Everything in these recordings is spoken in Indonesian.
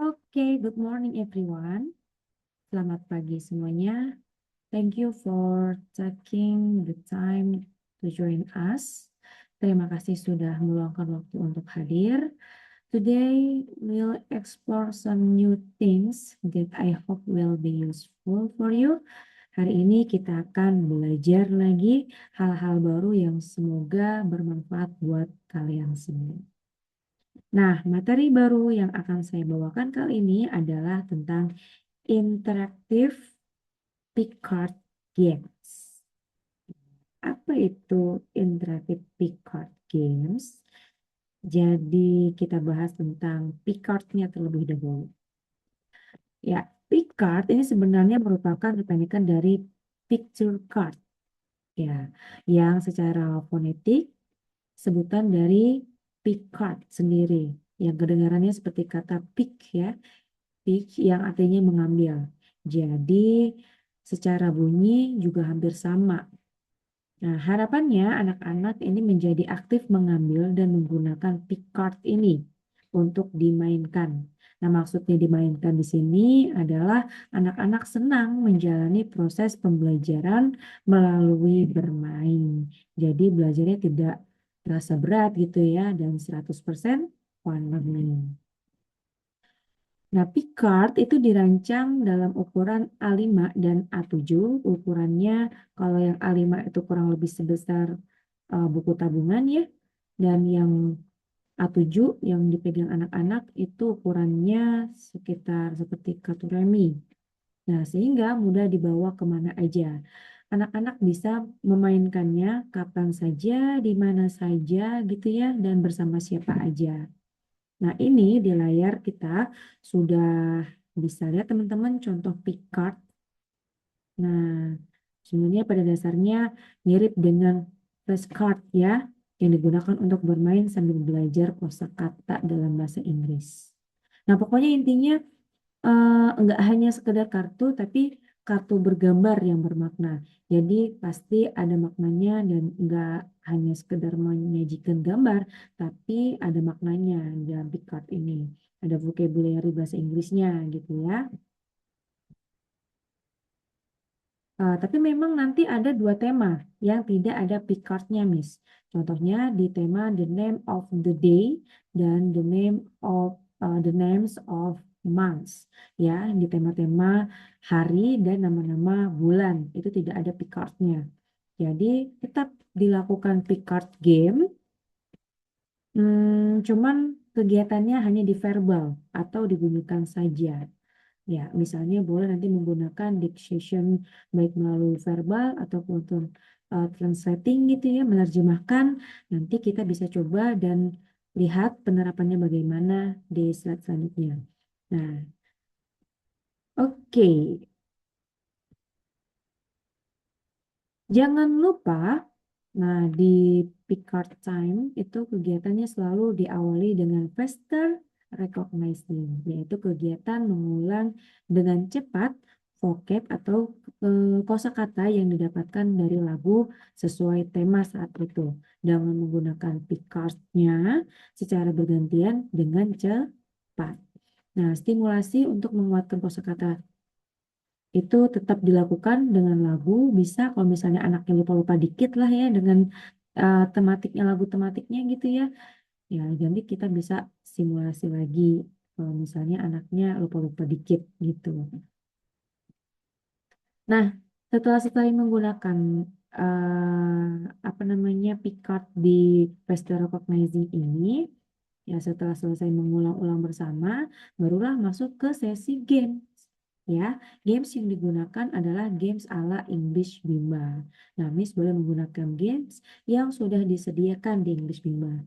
Okay, good morning everyone. Selamat pagi semuanya. Thank you for taking the time to join us. Terima kasih sudah meluangkan waktu untuk hadir. Today we'll explore some new things that I hope will be useful for you. Hari ini kita akan belajar lagi hal-hal baru yang semoga bermanfaat buat kalian semua. Nah, materi baru yang akan saya bawakan kali ini adalah tentang interactive pick card games. Apa itu interactive pick card games? Jadi kita bahas tentang pick card-nya terlebih dahulu. Ya, pick card ini sebenarnya merupakan kepanikan dari picture card. Ya, yang secara fonetik sebutan dari pick card sendiri. Yang kedengarannya seperti kata pick ya. Pick yang artinya mengambil. Jadi secara bunyi juga hampir sama. Nah, harapannya anak-anak ini menjadi aktif mengambil dan menggunakan pick card ini untuk dimainkan. Nah, maksudnya dimainkan di sini adalah anak-anak senang menjalani proses pembelajaran melalui bermain. Jadi belajarnya tidak terasa berat gitu ya dan 100% fun learning. Nah, Picard itu dirancang dalam ukuran A5 dan A7. Ukurannya kalau yang A5 itu kurang lebih sebesar buku tabungan ya. Dan yang A7 yang dipegang anak-anak itu ukurannya sekitar seperti kartu remi. Nah, sehingga mudah dibawa kemana aja. Anak-anak bisa memainkannya kapan saja, di mana saja gitu ya, dan bersama siapa aja. Nah, ini di layar kita sudah bisa lihat teman-teman contoh pick card. Nah, sebenarnya pada dasarnya mirip dengan flashcard ya, yang digunakan untuk bermain sambil belajar kosakata dalam bahasa Inggris. Nah, pokoknya intinya enggak hanya sekedar kartu, tapi kartu bergambar yang bermakna. Jadi pasti ada maknanya dan enggak hanya sekedar menyajikan gambar, tapi ada maknanya dalam pick card ini. Ada vocabulary bahasa Inggrisnya gitu ya. Tapi memang nanti ada dua tema yang tidak ada pick card-nya, Miss. Contohnya di tema the name of the day dan the names of months. Ya, di tema-tema hari dan nama-nama bulan itu tidak ada pick card-nya. Jadi tetap dilakukan pick card game, cuman kegiatannya hanya di verbal atau dibunyikan saja. Ya, misalnya boleh nanti menggunakan dictation baik melalui verbal ataupun translating gitu ya, menerjemahkan. Nanti kita bisa coba dan lihat penerapannya bagaimana di slide selanjutnya. Nah, oke. Jangan lupa, nah di Picard Time itu kegiatannya selalu diawali dengan faster recognizing, yaitu kegiatan mengulang dengan cepat vocab atau kosakata yang didapatkan dari lagu sesuai tema saat itu dengan menggunakan Picardnya secara bergantian dengan cepat. Nah, stimulasi untuk menguatkan kosakata itu tetap dilakukan dengan lagu. Bisa kalau misalnya anaknya lupa-lupa dikit lah ya dengan tematiknya, lagu tematiknya gitu ya. Ya, jadi kita bisa simulasi lagi kalau misalnya anaknya lupa-lupa dikit gitu. Nah, setelah sekali menggunakan apa namanya Picard di Facial Recognizing ini, ya setelah selesai mengulang-ulang bersama, barulah masuk ke sesi game. Ya, games yang digunakan adalah games ala English Bimba. Nah, Miss boleh menggunakan games yang sudah disediakan di English Bimba.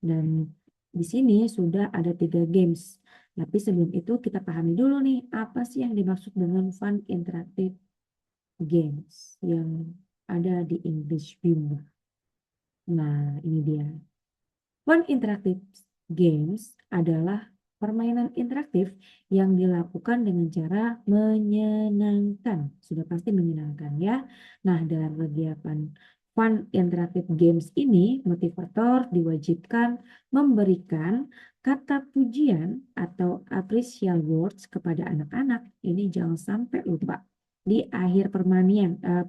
Dan di sini sudah ada 3 games. Tapi sebelum itu kita pahami dulu nih, apa sih yang dimaksud dengan fun interactive games yang ada di English Bimba. Nah, ini dia. Fun interactive games adalah permainan interaktif yang dilakukan dengan cara menyenangkan. Sudah pasti menyenangkan ya. Nah, dalam kegiatan fun interactive games ini, motivator diwajibkan memberikan kata pujian atau appreciable words kepada anak-anak ini jangan sampai lupa di akhir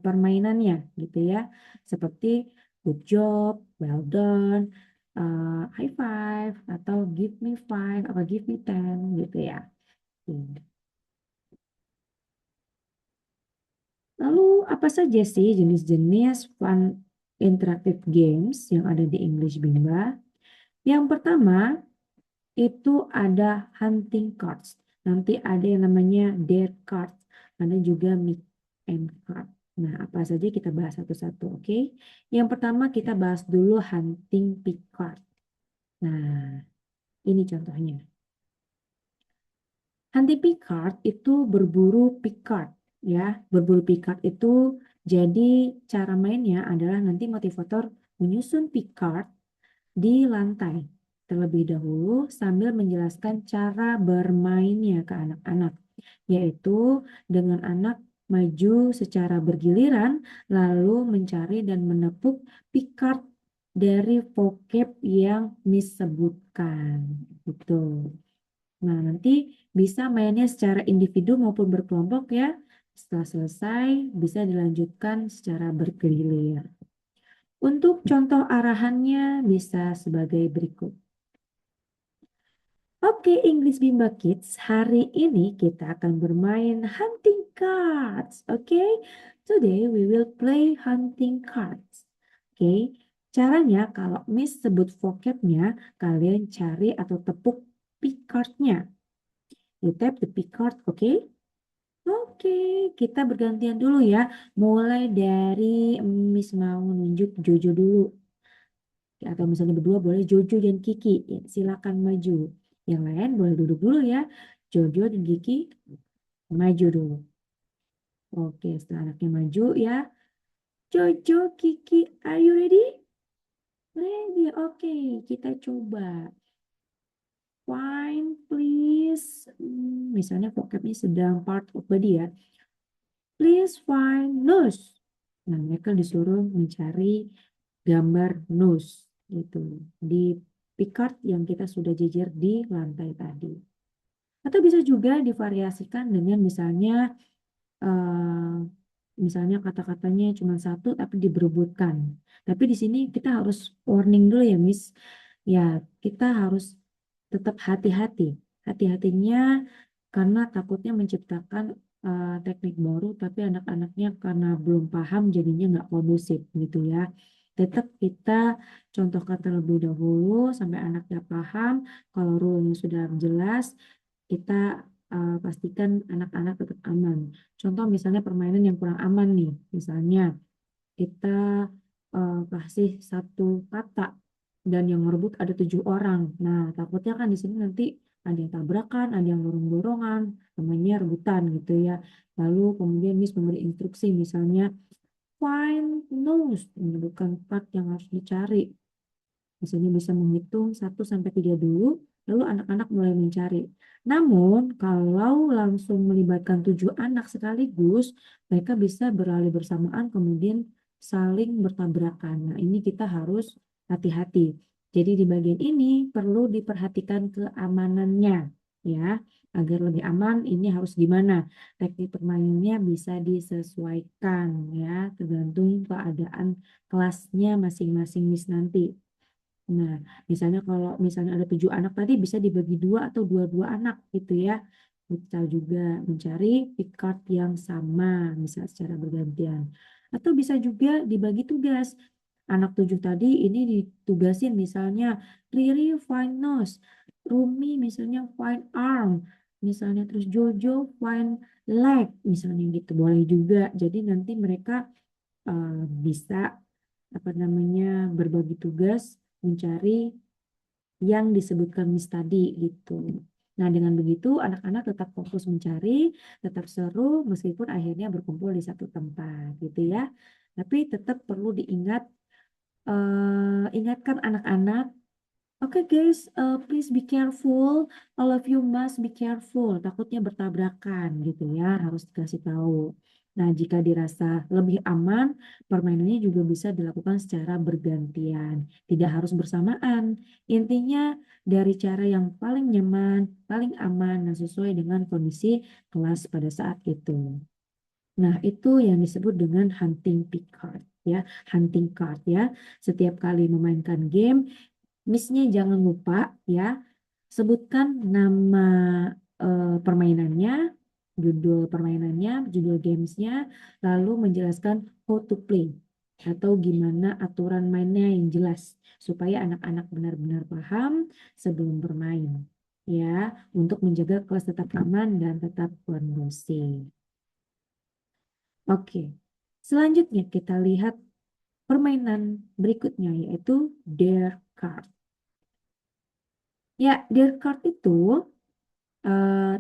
permainannya gitu ya. Seperti good job, well done, high five, atau give me five, atau give me 10 gitu ya. Lalu apa saja sih jenis-jenis fun interactive games yang ada di English Bimba? Yang pertama itu ada hunting cards. Nanti ada yang namanya dare cards. Ada juga mix and card. Nah, apa saja kita bahas satu-satu, oke? Yang pertama kita bahas dulu hunting pick card. Nah, ini contohnya. Hunting pick card itu berburu pick card, ya. Berburu pick card itu jadi cara mainnya adalah nanti motivator menyusun pick card di lantai terlebih dahulu sambil menjelaskan cara bermainnya ke anak-anak, yaitu dengan anak maju secara bergiliran lalu mencari dan menepuk pick card dari vocab yang Miss sebutkan. Gitu. Nah, nanti bisa mainnya secara individu maupun berkelompok ya. Setelah selesai, bisa dilanjutkan secara bergilir. Untuk contoh arahannya bisa sebagai berikut. Oke, English Bimba Kids, hari ini kita akan bermain hunting cards. Oke, today we will play hunting cards. Oke, caranya kalau Miss sebut vocabnya, kalian cari atau tepuk pick card-nya. You tap the pick card, oke? Oke, kita bergantian dulu ya. Mulai dari Miss mau nunjuk Jojo dulu. Atau misalnya berdua boleh Jojo dan Kiki. Ya, silakan maju. Yang lain boleh duduk dulu ya. Jojo dan Kiki maju dulu. Oke, setelah anaknya maju ya. Jojo, Kiki, are you ready? Ready, oke. Kita coba. Fine, please. Misalnya vocabnya sedang part of body ya. Please find nose. Nah, mereka disuruh mencari gambar nose gitu di pick yang kita sudah jejer di lantai tadi. Atau bisa juga divariasikan dengan eh, misalnya kata-katanya cuma satu tapi diberebutkan. Tapi di sini kita harus warning dulu ya, Miss. Ya, kita harus tetap hati-hati. Hati-hatinya karena takutnya menciptakan teknik baru, tapi anak-anaknya karena belum paham jadinya nggak kondusif gitu ya. Tetap kita contohkan terlebih dahulu sampai anaknya paham. Kalau rule sudah jelas, kita pastikan anak-anak tetap aman. Contoh misalnya permainan yang kurang aman nih, misalnya kita kasih satu kata dan yang merebut ada 7 orang. Nah, takutnya kan di sini nanti ada yang tabrakan, ada yang dorong-dorongan, namanya rebutan gitu ya. Lalu kemudian Miss memberi instruksi misalnya find nose, menyebutkan part yang harus dicari. Misalnya bisa menghitung 1 sampai 3 dulu, lalu anak-anak mulai mencari. Namun, kalau langsung melibatkan 7 anak sekaligus, mereka bisa berlari bersamaan, kemudian saling bertabrakan. Nah, ini kita harus hati-hati. Jadi di bagian ini perlu diperhatikan keamanannya, ya. Agar lebih aman, ini harus gimana? Teknik permainannya bisa disesuaikan, ya, tergantung keadaan kelasnya masing-masing Miss nanti. Nah, misalnya kalau misalnya ada 7 anak tadi bisa dibagi dua atau dua-dua anak gitu ya. Kita juga mencari pick card yang sama, bisa secara bergantian. Atau bisa juga dibagi tugas. Anak 7 tadi ini ditugasin misalnya Riri find nose, Rumi misalnya find arm, misalnya terus Jojo find leg, misalnya gitu. Boleh juga. Jadi nanti mereka bisa apa namanya berbagi tugas mencari yang disebutkan Miss tadi gitu. Nah, dengan begitu anak-anak tetap fokus mencari, tetap seru meskipun akhirnya berkumpul di satu tempat gitu ya. Tapi tetap perlu diingat, ingatkan anak-anak, oke guys, please be careful, all of you must be careful, takutnya bertabrakan gitu ya, harus dikasih tahu. Nah, jika dirasa lebih aman, permainannya juga bisa dilakukan secara bergantian, tidak harus bersamaan. Intinya dari cara yang paling nyaman, paling aman, dan sesuai dengan kondisi kelas pada saat itu. Nah, itu yang disebut dengan hunting pick card ya, hunting card ya. Setiap kali memainkan game, Miss-nya jangan lupa ya, sebutkan nama permainannya, judul permainannya, judul gamesnya, lalu menjelaskan how to play atau gimana aturan mainnya yang jelas supaya anak-anak benar-benar paham sebelum bermain ya, untuk menjaga kelas tetap aman dan tetap kondusif. Oke, selanjutnya kita lihat permainan berikutnya yaitu Dare Card. Ya, Dare Card itu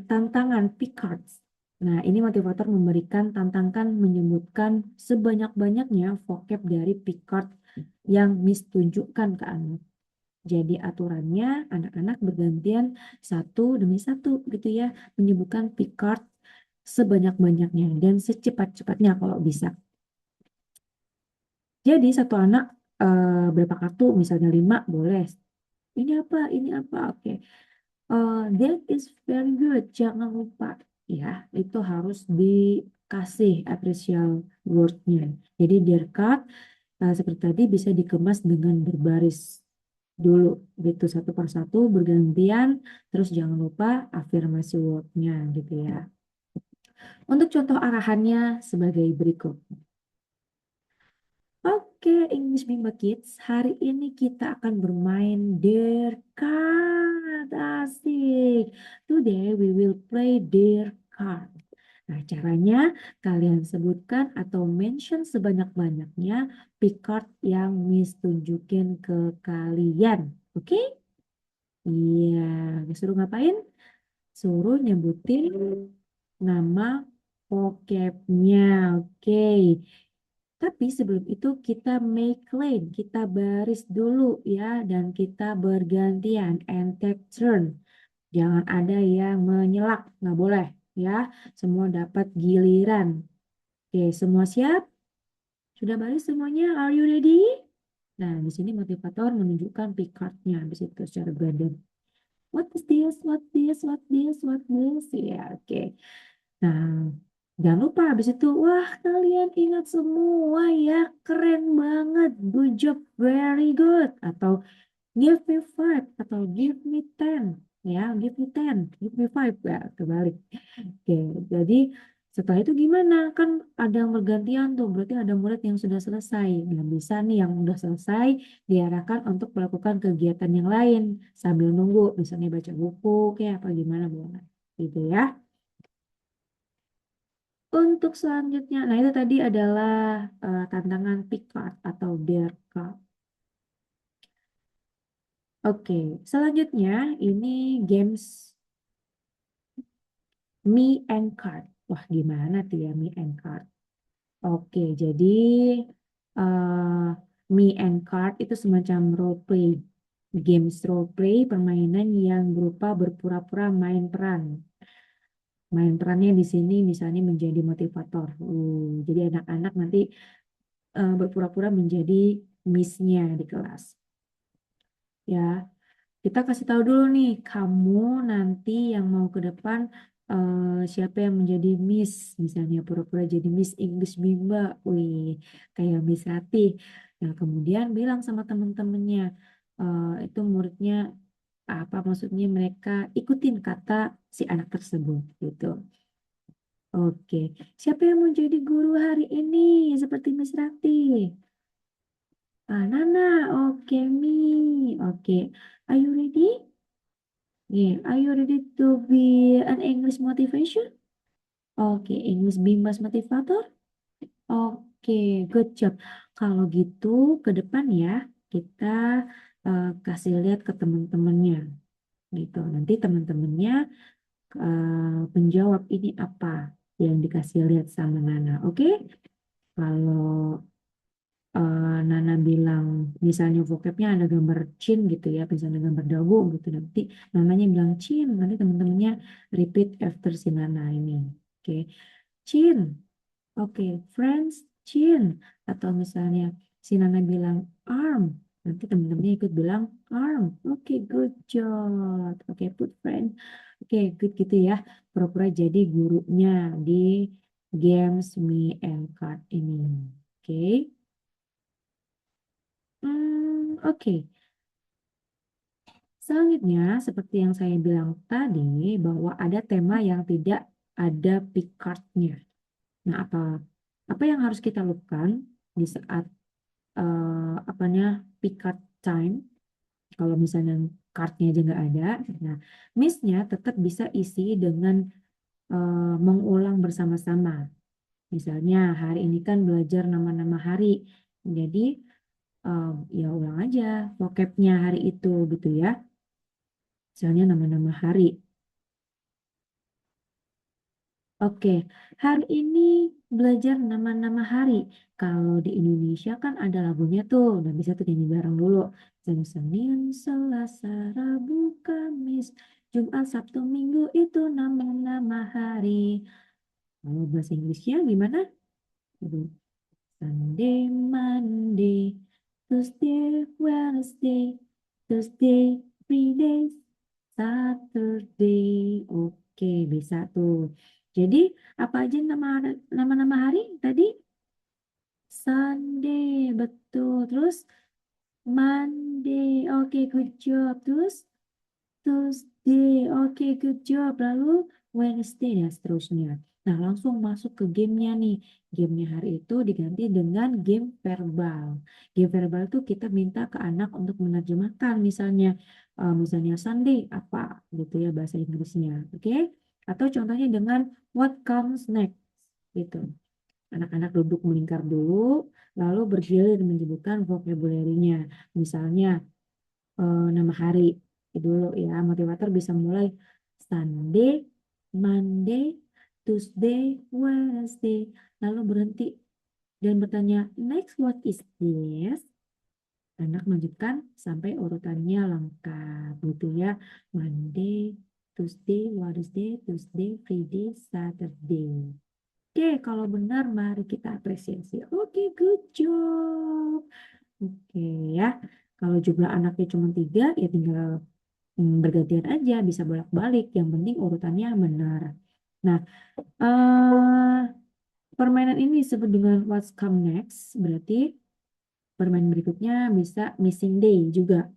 tantangan pick cards. Nah, ini motivator memberikan tantangan menyebutkan sebanyak-banyaknya vocab dari pick card yang Miss tunjukkan ke anak. Jadi aturannya anak-anak bergantian satu demi satu gitu ya, menyebutkan pick card sebanyak-banyaknya dan secepat-cepatnya kalau bisa. Jadi satu anak berapa kartu, misalnya 5 boleh. Ini apa? Ini apa? Oke. That is very good. Jangan lupa ya, itu harus dikasih appreciable word-nya. Jadi their card seperti tadi bisa dikemas dengan berbaris dulu gitu satu per satu bergantian. Terus jangan lupa afirmasi word-nya gitu ya. Untuk contoh arahannya sebagai berikut. Oke, English Bimba Kids, hari ini kita akan bermain Dare Card. Asik. Today we will play Dare Card. Nah, caranya kalian sebutkan atau mention sebanyak-banyaknya pick card yang Miss tunjukin ke kalian. Oke? Iya, disuruh ngapain? Suruh nyebutin nama vocabnya. Oke. Tapi sebelum itu kita make lane, kita baris dulu ya, dan kita bergantian and take turn. Jangan ada yang menyelak, nggak boleh ya. Semua dapat giliran. Oke, semua siap? Sudah baris semuanya? Are you ready? Nah, di sini motivator menunjukkan pick card-nya, habis itu secara graded. What is this? What this? What this? What this? Ya, oke. Nah, jangan lupa habis itu, wah kalian ingat semua ya, keren banget, good job, very good. Atau give me five, atau give me ten, ya, give me ten, give me five, ya, kebalik. Oke, jadi setelah itu gimana? Kan ada yang bergantian tuh, berarti ada murid yang sudah selesai. Nah, bisa nih yang sudah selesai diarahkan untuk melakukan kegiatan yang lain sambil nunggu, misalnya baca buku, kayak apa gimana boleh, gitu ya. Untuk selanjutnya, nah itu tadi adalah tantangan pick card atau dare card. Oke, selanjutnya ini games me and card. Wah, gimana tuh ya me and card? Oke, jadi uh, me and card itu semacam role play. Games role play, permainan yang berupa berpura-pura main peran. Main perannya di sini misalnya menjadi motivator. Jadi anak-anak nanti berpura-pura menjadi miss-nya di kelas. Ya, kita kasih tahu dulu nih, kamu nanti yang mau ke depan siapa yang menjadi miss, misalnya pura-pura jadi Miss English Bimba, wih, kayak Miss Ratih. Nah, kemudian bilang sama teman-temannya, itu muridnya apa maksudnya mereka ikutin kata si anak tersebut gitu. Oke, siapa yang mau jadi guru hari ini seperti Miss Ratih? Nana, oke, me. Oke, are you ready? Yeah, are you ready to be an English motivation? Oke, English Bimbas motivator? Oke, good job. Kalau gitu, ke depan ya, kita kasih lihat ke teman-temannya. Gitu. Nanti teman-temannya menjawab ini apa yang dikasih lihat sama Nana. Oke? Kalau Nana bilang misalnya vocabnya ada gambar chin gitu ya, misalnya gambar dagu gitu, nanti Nananya bilang chin, nanti teman-temannya repeat after si Nana ini. Oke, chin. Oke, friends, chin. Atau misalnya si Nana bilang arm. Nanti teman-temannya ikut bilang arm. Oke, good job. Oke, put friend. Oke, good gitu ya. Pura-pura jadi gurunya di games Me and Card ini. Oke. Oke. Selanjutnya, seperti yang saya bilang tadi, bahwa ada tema yang tidak ada pick card-nya. Nah, apa yang harus kita lakukan di saat apanya pick card time? Kalau misalnya card-nya aja nggak ada, nah, Miss-nya tetap bisa isi dengan mengulang bersama-sama. Misalnya hari ini kan belajar nama-nama hari, jadi ya ulang aja vocab-nya hari itu gitu ya. Misalnya nama-nama hari. Oke, hari ini belajar nama-nama hari. Kalau di Indonesia kan ada lagunya tuh, udah bisa tuh nyanyi bareng dulu. Senin, Selasa, Rabu, Kamis, Jumat, Sabtu, Minggu itu nama-nama hari. Kalau bahasa Inggrisnya gimana? Aduh, Sunday, Monday, Tuesday, Wednesday, Thursday, Friday, Saturday. Oke, bisa tuh. Jadi, apa aja nama-nama hari tadi? Sunday, betul. Terus Monday, oke, good job. Terus Tuesday, oke, good job. Lalu Wednesday dan seterusnya. Nah, langsung masuk ke gamenya nih. Gamenya hari itu diganti dengan game verbal. Game verbal tuh kita minta ke anak untuk menerjemahkan misalnya Sunday apa gitu ya bahasa Inggrisnya, oke? Atau contohnya dengan what comes next gitu. Anak-anak duduk melingkar dulu, lalu bergilir menyebutkan vocabulary-nya. Misalnya nama hari dulu ya. Motivator bisa mulai Sunday, Monday, Tuesday, Wednesday. Lalu berhenti dan bertanya, next what is this? Anak melanjutkan sampai urutannya lengkap. Gitu ya. Monday, Tuesday, Wednesday, Tuesday, Friday, Saturday. Oke, kalau benar mari kita apresiasi. Oke, good job. Oke ya. Kalau jumlah anaknya cuma 3, ya tinggal bergantian aja, bisa bolak-balik. Yang penting urutannya benar. Nah, eh, permainan ini disebut dengan what's come next. Berarti permainan berikutnya bisa missing day juga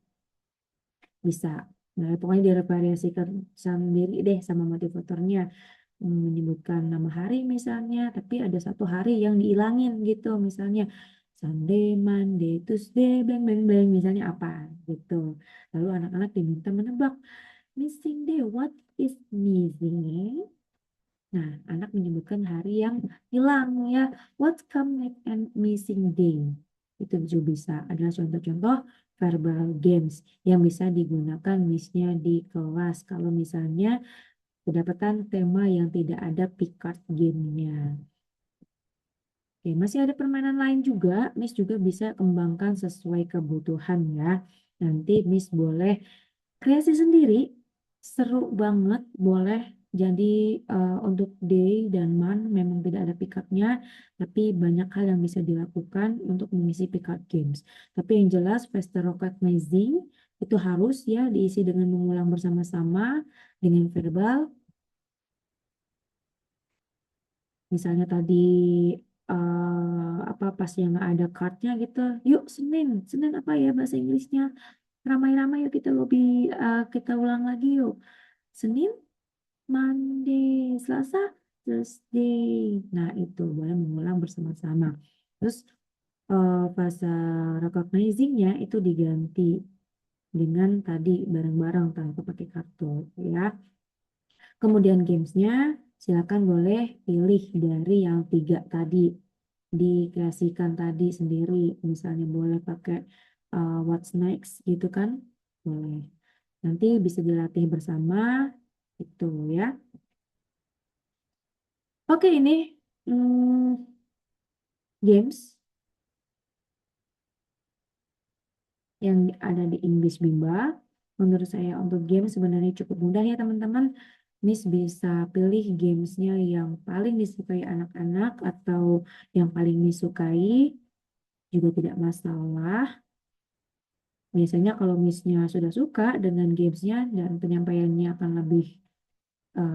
bisa. Nah, pokoknya divariasikan sendiri deh sama motivatornya. Menyebutkan nama hari misalnya, tapi ada satu hari yang dihilangin gitu. Misalnya Sunday, Monday, Tuesday, blank, blank, blank. Misalnya apa gitu. Lalu anak-anak diminta menebak. Missing day, what is missing? Nah, anak menyebutkan hari yang hilang ya. What come next and missing day? Itu juga bisa. Adalah contoh-contoh verbal games yang bisa digunakan misalnya di kelas. Kalau misalnya kedapatan tema yang tidak ada pick card gamenya. Oke, masih ada permainan lain juga. Miss juga bisa kembangkan sesuai kebutuhan ya. Nanti Miss boleh kreasi sendiri, seru banget, boleh jadi untuk day dan month memang tidak ada pick up-nya, tapi banyak hal yang bisa dilakukan untuk mengisi pick up games. Tapi yang jelas, faster recognizing itu harus ya diisi dengan mengulang bersama-sama, dengan verbal. Misalnya tadi apa pas yang nggak ada cardnya gitu, yuk Senin, Senin apa ya bahasa Inggrisnya? Ramai-ramai yuk kita kita ulang lagi yuk. Senin, Monday, Selasa, Thursday. Nah, itu boleh mengulang bersama-sama. Terus fase recognizing-nya itu diganti dengan tadi bareng-bareng tanpa pakai kartu ya. Kemudian gamesnya silakan boleh pilih dari yang 3 tadi dikreasikan tadi sendiri. Misalnya boleh pakai what's next gitu kan. Boleh. Nanti bisa dilatih bersama itu ya. Oke, ini games yang ada di English Bimba. Menurut saya untuk game sebenarnya cukup mudah ya teman-teman. Miss bisa pilih gamesnya yang paling disukai anak-anak atau yang paling Miss sukai juga tidak masalah. Biasanya kalau Missnya sudah suka dengan gamesnya dan penyampaiannya akan lebih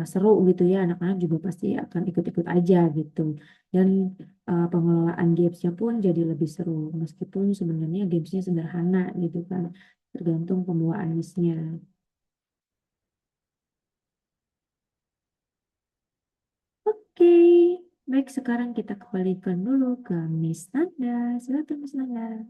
seru gitu ya, anak-anak juga pasti akan ikut-ikut aja gitu. Dan pengelolaan gamesnya pun jadi lebih seru, meskipun sebenarnya gamesnya sederhana gitu kan, tergantung pembawaan Missnya. Oke, baik sekarang kita kembalikan dulu ke Miss Nanda. Silakan Miss Nanda.